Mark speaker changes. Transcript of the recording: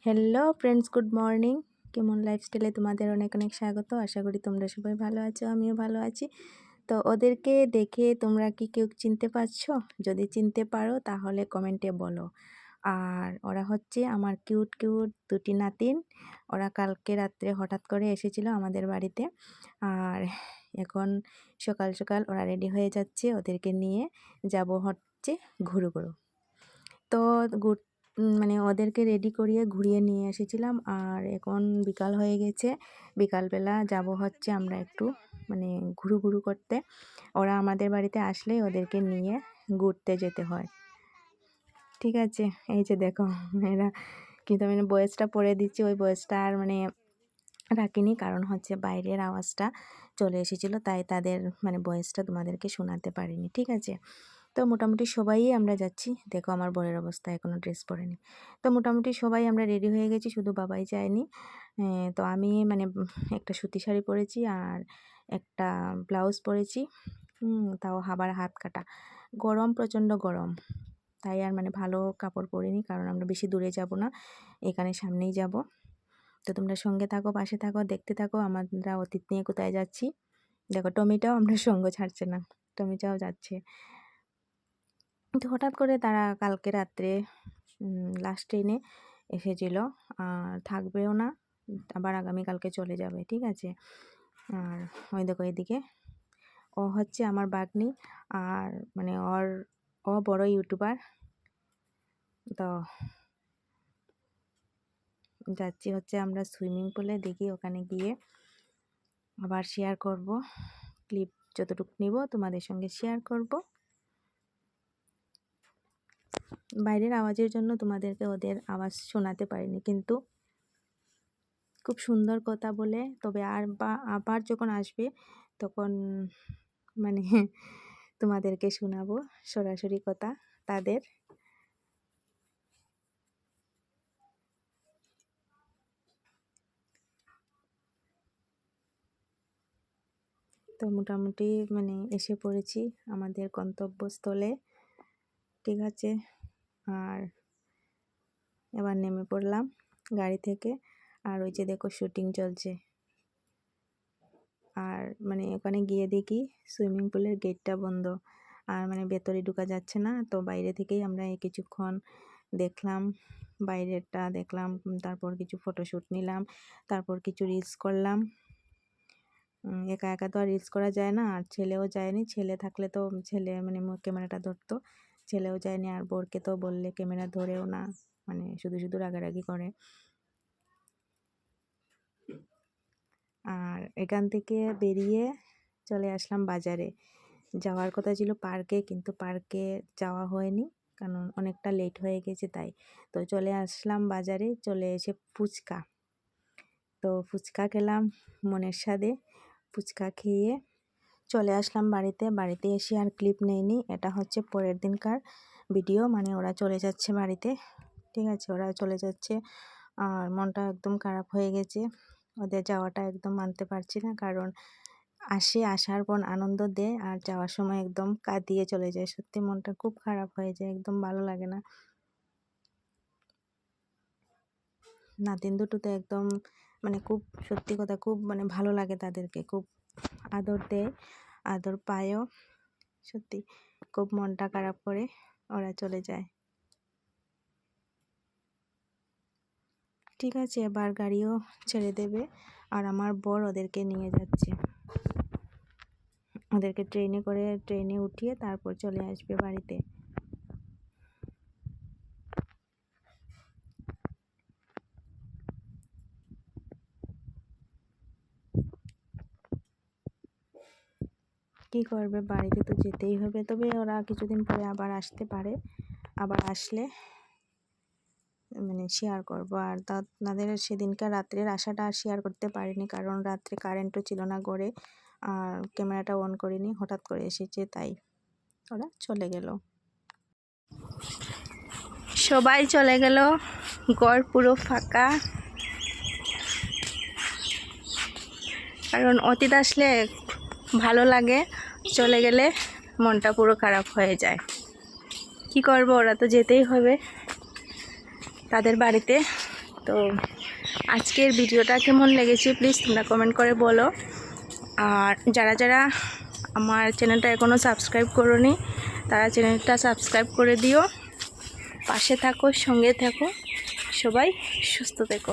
Speaker 1: Hello friends, good morning. কেমন লাইফস্টাইলে তোমাদের অনেক অনেক স্বাগত। আশা করি তোমরা সবাই ভালো আছো, আমিও ভালো আছি। তো ওদেরকে দেখে তোমরা কি কেউ চিনতে পারছো? যদি চিনতে পারো তাহলে কমেন্টে বলো। আর ওরা হচ্ছে আমার কিউট কিউট দুটি নাতিন। ওরা কালকে রাত্রে হঠাৎ করে এসেছিল আমাদের বাড়িতে। আর এখন সকাল সকাল ওরা রেডি হয়ে যাচ্ছে, ওদেরকে নিয়ে যাব হচ্ছে ঘুরু ঘুরু। তো মানে ওদেরকে রেডি করিয়ে ঘুরিয়ে নিয়ে এসেছিলাম। আর এখন বিকাল হয়ে গেছে, বিকালবেলা যাব হচ্ছে আমরা একটু মানে ঘুরু ঘুরু করতে। ওরা আমাদের বাড়িতে আসলে ওদেরকে নিয়ে ঘুরতে যেতে হয়, ঠিক আছে। এই যে দেখো এরা, কিন্তু আমি বয়েসটা পরে দিচ্ছি, ওই বয়েসটা আর মানে রাখিনি, কারণ হচ্ছে বাইরের আওয়াজটা চলে এসেছিলো, তাই তাদের মানে বয়েসটা তোমাদেরকে শোনাতে পারিনি, ঠিক আছে। তো মোটামুটি সবাই আমরা যাচ্ছি। দেখো আমার বরের অবস্থা, এখনও ড্রেস পরেনি। তো মোটামুটি সবাই আমরা রেডি হয়ে গেছি, শুধু বাবাই যায়নি। তো আমি মানে একটা সুতি শাড়ি পরেছি আর একটা ব্লাউজ পরেছি, তাও আবার হাত কাটা। গরম, প্রচণ্ড গরম, তাই আর মানে ভালো কাপড় পরিনি, কারণ আমরা বেশি দূরে যাব না, এখানে সামনেই যাব। তো তোমরা সঙ্গে থাকো, পাশে থাকো, দেখতে থাকো আমরা অতীত নিয়ে কোথায় যাচ্ছি। দেখো টমিটাও আমরা সঙ্গ ছাড়ছে না, টমিটাও যাচ্ছে। তো হঠাৎ করে তারা কালকে রাত্রে লাস্ট ট্রেনে এসেছিল, আর থাকবেও না, আবার আগামীকালকে চলে যাবে, ঠিক আছে। আর ওই দেখো এদিকে ও হচ্ছে আমার বাগনি, আর মানে ও বড় ইউটিউবার। তো যাচ্ছি হচ্ছে আমরা সুইমিং পুলে, দেখি ওখানে গিয়ে আবার শেয়ার করব, ক্লিপ যতটুকু নিব তোমাদের সঙ্গে শেয়ার করব। বাইরের আওয়াজের জন্য তোমাদেরকে ওদের আওয়াজ শোনাতে পারিনি, কিন্তু খুব সুন্দর কথা বলে। তবে আবার যখন আসবে তখন মানে তোমাদেরকে শোনাবো সরাসরি কথা তাদের। তো মোটামুটি মানে এসে পড়েছি আমাদের গন্তব্যস্থলে, ঠিক আছে। আর এবার নেমে পড়লাম গাড়ি থেকে, আর ওই যে দেখো শুটিং চলছে। আর মানে ওখানে গিয়ে দেখি সুইমিং পুলের গেটটা বন্ধ, আর মানে ভেতরে ঢোকা যাচ্ছে না। তো বাইরে থেকেই আমরা কিছুক্ষণ দেখলাম, বাইরেটা দেখলাম, তারপর কিছু ফটোশ্যুট নিলাম, তারপর কিছু রিলস করলাম। একা একা তো আর রিলস করা যায় না, আর ছেলেও যায়নি। ছেলে থাকলে তো ছেলে মানে ক্যামেরাটা ধরতো, ছেলেও যায়নি। আর বোরকে তো বললে ক্যামেরা ধরেও না, মানে শুধু শুধু রাগারাগি করে। আর এখান থেকে বেরিয়ে চলে আসলাম বাজারে। যাওয়ার কথা ছিল পার্কে, কিন্তু পার্কে যাওয়া হয়নি, কারণ অনেকটা লেট হয়ে গেছে তাই। তো চলে আসলাম বাজারে, চলে এসে ফুচকা, তো ফুচকা খেলাম মনের স্বাদে। ফুচকা খেয়ে চলে আসলাম বাড়িতে। বাড়িতে এসে আর ক্লিপ নেইনি, এটা হচ্ছে পরের দিনকার ভিডিও। মানে ওরা চলে যাচ্ছে বাড়িতে, ঠিক আছে, ওরা চলে যাচ্ছে। আর মনটা একদম খারাপ হয়ে গেছে, ওদের যাওয়াটা একদম মানতে পারছি না, কারণ আসার পর আনন্দ দেয়, আর যাওয়ার সময় একদম কাঁদিয়ে চলে যায়। সত্যি মনটা খুব খারাপ হয়ে যায়, একদম ভালো লাগে না। নাতিন দুটো তো একদম মানে খুব, সত্যি কথা, খুব মানে ভালো লাগে তাদেরকে, খুব আদর দেয়, আদর পায়ও। সত্যি খুব মনটা খারাপ করে ওরা চলে যায়। ঠিক আছে, এবার গাড়িও ছেড়ে দেবে, আর আমার বর ওদেরকে নিয়ে যাচ্ছে। ওদেরকে ট্রেনে উঠিয়ে তারপর চলে আসবে বাড়িতে। কি করবে, বাড়িতে তো যেতেই হবে। তবে ওরা কিছুদিন পরে আবার আসতে পারে, আবার আসলে মানে শেয়ার করব। আর তাদের সেদিনকার রাত্রের আশাটা আর শেয়ার করতে পারিনি, কারণ রাত্রে কারেন্টও ছিল না ঘরে, আর ক্যামেরাটা অন করিনি, হঠাৎ করে এসেছে তাই ওরা চলে গেল। সবাই চলে গেল, ঘর পুরো ফাঁকা। কারণ অতীত আসলে ভালো লাগে, চলে গেলে মনটা পুরো খারাপ হয়ে যায়। কি করব, ওরা তো যেতেই হবে তাদের বাড়িতে। তো আজকের ভিডিওটা কেমন লেগেছে প্লিজ তোমরা কমেন্ট করে বলো। আর যারা যারা আমার চ্যানেলটা এখনও সাবস্ক্রাইব করোনি তারা চ্যানেলটা সাবস্ক্রাইব করে দিও, পাশে থাকো, সঙ্গে থাকো, সবাই সুস্থ থেকো।